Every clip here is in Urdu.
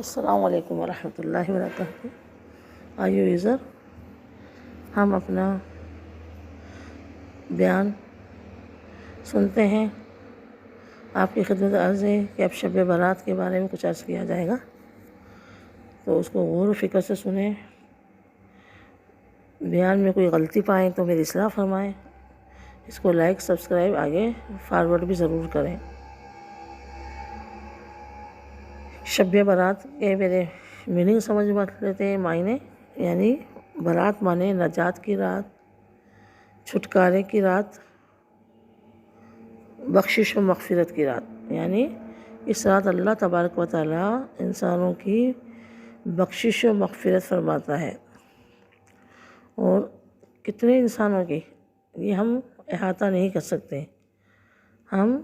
السلام علیکم ورحمۃ اللہ وبرکاتہ۔ آئیے یوزر، ہم اپنا بیان سنتے ہیں۔ آپ کی خدمت عرض ہے کہ اب شب برات کے بارے میں کچھ عرض کیا جائے گا، تو اس کو غور و فکر سے سنیں۔ بیان میں کوئی غلطی پائیں تو میری اصلاح فرمائیں۔ اس کو لائک، سبسکرائب، آگے فارورڈ بھی ضرور کریں۔ شب برات کے میرے میننگ سمجھ لیتے ہیں، معنی، یعنی برات مانے نجات کی رات، چھٹکارے کی رات، بخشش و مغفرت کی رات۔ یعنی اس رات اللہ تبارک و تعالیٰ انسانوں کی بخشش و مغفرت فرماتا ہے، اور کتنے انسانوں کی یہ ہم احاطہ نہیں کر سکتے، ہم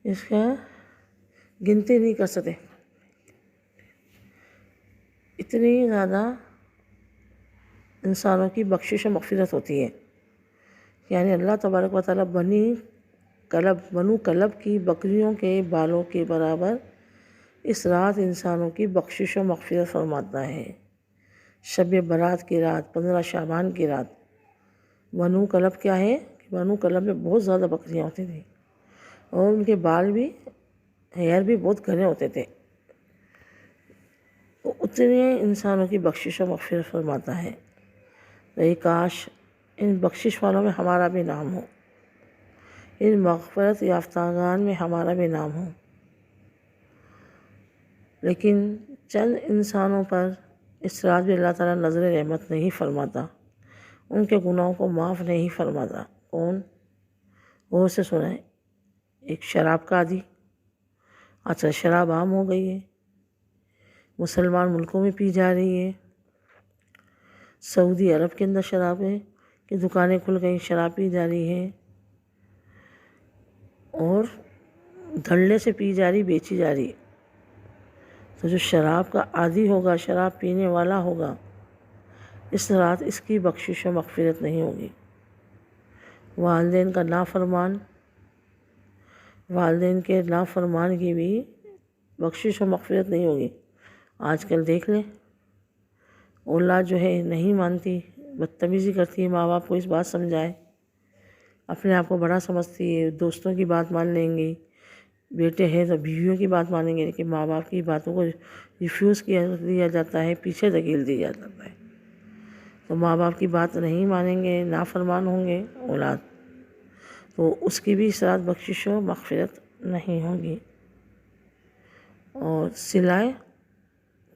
اس کا گنتی نہیں کر سکتے، اتنی زیادہ انسانوں کی بخشش و مغفرت ہوتی ہے۔ یعنی اللہ تبارک و تعالیٰ بنو کلب کی بکریوں کے بالوں کے برابر اس رات انسانوں کی بخشش و مغفرت فرماتا ہے۔ شب برات کی رات، 15 شعبان کی رات۔ بنو کلب کیا ہے کہ بنو کلب میں بہت زیادہ بکریاں ہوتی تھیں، اور ان کے بال بھی، ہیئر بھی بہت گھنے ہوتے تھے، تو اتنے انسانوں کی بخشش و مغفرت فرماتا ہے۔ تو کاش ان بخشش والوں میں ہمارا بھی نام ہو، ان مغفرت یافتگان میں ہمارا بھی نام ہو۔ لیکن چند انسانوں پر اس رات بھی اللہ تعالیٰ نظر رحمت نہیں فرماتا، ان کے گناہوں کو معاف نہیں فرماتا۔ کون؟ غور سے سنیں۔ ایک شراب کا عادی، آج کل شراب عام ہو گئی ہے، مسلمان ملکوں میں پی جا رہی ہے۔ سعودی عرب کے اندر شراب ہے کہ دکانیں کھل گئی، شراب پی جا رہی ہے، اور دھڑلے سے پی جا رہی، بیچی جا رہی۔ تو جو شراب کا عادی ہوگا، شراب پینے والا ہوگا، اس رات اس کی بخشش و مغفرت نہیں ہوگی۔ والدین کا نافرمان، والدین کے نافرمان کی بھی بخشش و مغفرت نہیں ہوگی۔ آج کل دیکھ لیں، اولاد جو ہے نہیں مانتی، بدتمیزی کرتی ہے، ماں باپ کو اس بات سمجھائے، اپنے آپ کو بڑا سمجھتی ہے، دوستوں کی بات مان لیں گی، بیٹے ہیں تو بیویوں کی بات مانیں گے، لیکن ماں باپ کی باتوں کو ریفیوز دیا جاتا ہے، پیچھے دھکیل دیا جاتا ہے۔ تو ماں باپ کی بات نہیں مانیں گے، نافرمان ہوں گے اولاد، تو اس کی بھی اس رات بخشش و مغفرت نہیں ہوگی۔ اور صلہ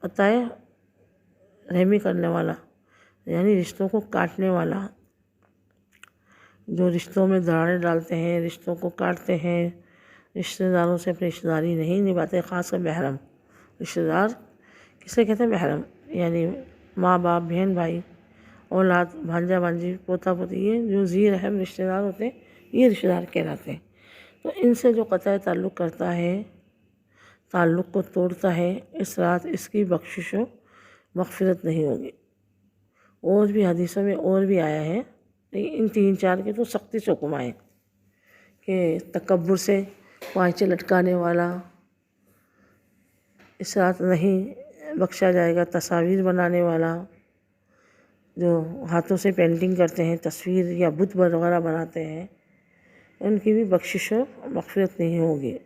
قطع رحمی کرنے والا، یعنی رشتوں کو کاٹنے والا، جو رشتوں میں دراڑیں ڈالتے ہیں، رشتوں کو کاٹتے ہیں، رشتہ داروں سے اپنی رشتہ داری نہیں نبھاتے، خاص کر محرم رشتہ دار کسے کہتے ہیں؟ محرم، یعنی ماں باپ، بہن بھائی، اولاد، بھانجا بھانجی، پوتا پوتی، یہ جو ذی رحم رشتہ دار ہوتے ہیں، یہ رشتہ دار کہلاتے ہیں۔ تو ان سے جو قطع تعلق کرتا ہے، تعلق کو توڑتا ہے، اس رات اس کی بخشش و مغفرت نہیں ہوگی۔ اور بھی حدیثوں میں اور بھی آیا ہے، لیکن ان 3-4 کے تو سختی سے حکم آئے کہ تکبر سے پائچے لٹکانے والا اس رات نہیں بخشا جائے گا، تصاویر بنانے والا، جو ہاتھوں سے پینٹنگ کرتے ہیں، تصویر یا بت وغیرہ بناتے ہیں، ان کی بھی بخشش و مغفرت نہیں ہوگی۔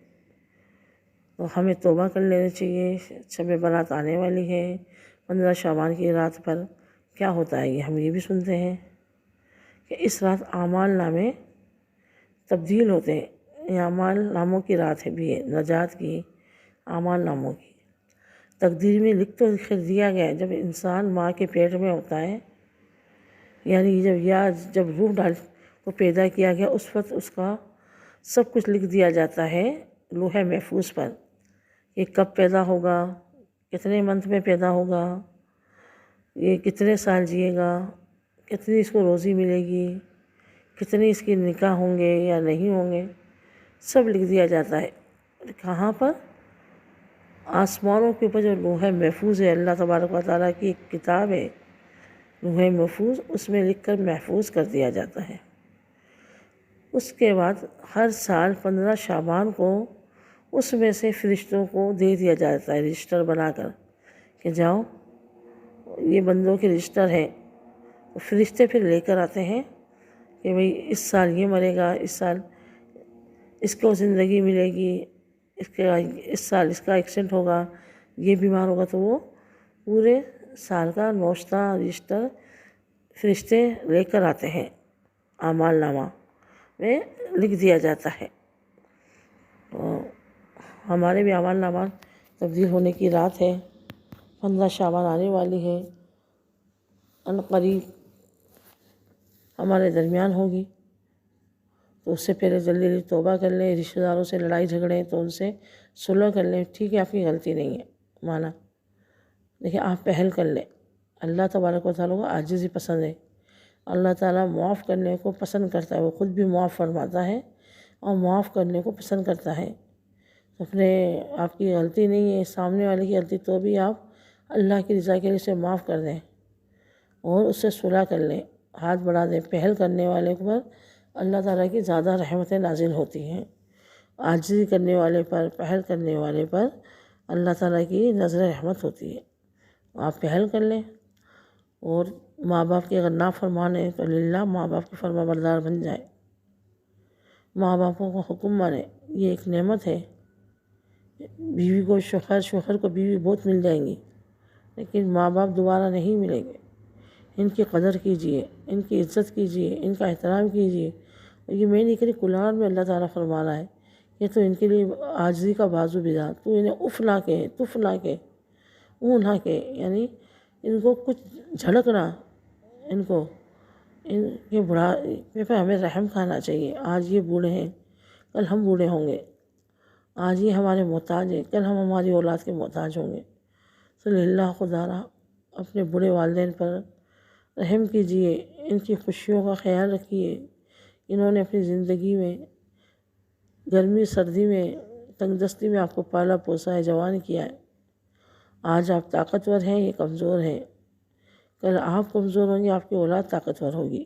تو ہمیں توبہ کر لینا چاہیے۔ شب برات آنے والی ہے، 15 شعبان کی رات پر کیا ہوتا ہے یہ ہم یہ بھی سنتے ہیں کہ اس رات اعمال نامے تبدیل ہوتے ہیں۔ یہ اعمال ناموں کی رات ہے بھی ہے، نجات کی، اعمال ناموں کی۔ تقدیر میں لکھ تو دیا گیا ہے، جب انسان ماں کے پیٹ میں ہوتا ہے، یعنی جب روح ڈال کو پیدا کیا گیا، اس وقت اس کا سب کچھ لکھ دیا جاتا ہے لوح محفوظ پر، یہ کب پیدا ہوگا، کتنے منتھ میں پیدا ہوگا، یہ کتنے سال جیے گا، کتنی اس کو روزی ملے گی، کتنے اس کے نکاح ہوں گے یا نہیں ہوں گے، سب لکھ دیا جاتا ہے۔ کہاں پر؟ آسمانوں کے اوپر جو لوح محفوظ ہے، اللہ تبارک و تعالیٰ کی ایک کتاب ہے لوح محفوظ، اس میں لکھ کر محفوظ کر دیا جاتا ہے۔ اس کے بعد ہر سال 15 شعبان کو اس میں سے فرشتوں کو دے دیا جاتا ہے رجسٹر بنا کر کہ جاؤ یہ بندوں کے رجسٹر ہیں. تو فرشتے پھر لے کر آتے ہیں کہ بھئی اس سال یہ مرے گا، اس سال اس کو زندگی ملے گی، اس سال اس کا ایکسیڈنٹ ہوگا، یہ بیمار ہوگا. تو وہ پورے سال کا نوشتہ رجسٹر فرشتے لے کر آتے ہیں، اعمال نامہ میں لکھ دیا جاتا ہے. تو ہمارے بھی اعمال نامہ تبدیل ہونے کی رات ہے. 15 شعبان آنے والی ہے، عنقریب ہمارے درمیان ہوگی. تو اس سے پہلے جلدی جلدی توبہ کر لیں. رشتہ داروں سے لڑائی جھگڑے تو ان سے صلح کر لیں. ٹھیک ہے آپ کی غلطی نہیں ہے، مانا، دیکھیں آپ پہل کر لیں. اللہ تبارک و تعالیٰ کو عاجزی پسند ہے. اللہ تعالیٰ معاف کرنے کو پسند کرتا ہے، وہ خود بھی معاف فرماتا ہے اور معاف کرنے کو پسند کرتا ہے. اپنے آپ کی غلطی نہیں ہے، سامنے والے کی غلطی تو بھی آپ اللہ کی رضا کے لیے اسے معاف کر دیں اور اس سے صلح کر لیں، ہاتھ بڑھا دیں. پہل کرنے والے پر اللہ تعالیٰ کی زیادہ رحمتیں نازل ہوتی ہیں. عاجزی کرنے والے پر، پہل کرنے والے پر اللہ تعالیٰ کی نظر رحمت ہوتی ہے. آپ پہل کر لیں. اور ماں باپ کی اگر نافرمان ہے تو للہ ماں باپ کی فرما بردار بن جائے. ماں باپوں کو حکم مانے، یہ ایک نعمت ہے. بیوی کو شوہر کو بیوی بہت مل جائیں گی، لیکن ماں باپ دوبارہ نہیں ملیں گے. ان کی قدر کیجئے، ان کی عزت کیجئے، ان کا احترام کیجئے. یہ میں نہیں کہہ قرآن میں اللہ تعالیٰ فرما رہا ہے یہ تو ان کے لیے عاجزی کا بازو بجا. تو انہیں اف نہ کہے، تف نہ کہے، اون نہ کہے، یعنی ان کو کچھ جھڑکنا، ان کے بڑھاپے پہ ہمیں رحم کھانا چاہیے. آج یہ بوڑھے ہیں، کل ہم بوڑھے ہوں گے. آج یہ ہمارے محتاج ہیں، کل ہم ہماری اولاد کے محتاج ہوں گے. تو للہ خدا را اپنے بوڑھے والدین پر رحم کیجئے، ان کی خوشیوں کا خیال رکھیے. انہوں نے اپنی زندگی میں گرمی سردی میں تنگ دستی میں آپ کو پالا پوسا ہے، جوان کیا ہے. آج آپ طاقتور ہیں، یہ کمزور ہیں. کل آپ کمزور ہوں گے، آپ کی اولاد طاقتور ہوگی.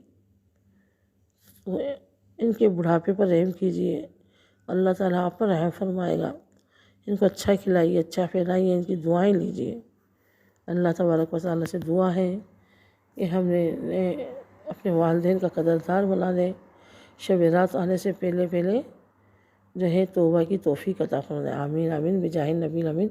تو ان کے بڑھاپے پر رحم کیجئے، اللہ تعالیٰ آپ پر رحم فرمائے گا. ان کو اچھا کھلائیے، اچھا پھیلائیے، ان کی دعائیں لیجئے. اللہ تبارک و تعالیٰ سے دعا ہے کہ ہم نے اپنے والدین کا قدردار بنا دیں. شب رات آنے سے پہلے جو ہے توبہ کی توفیق عطا فرمائے. آمین آمین بجاہ النبی الامین.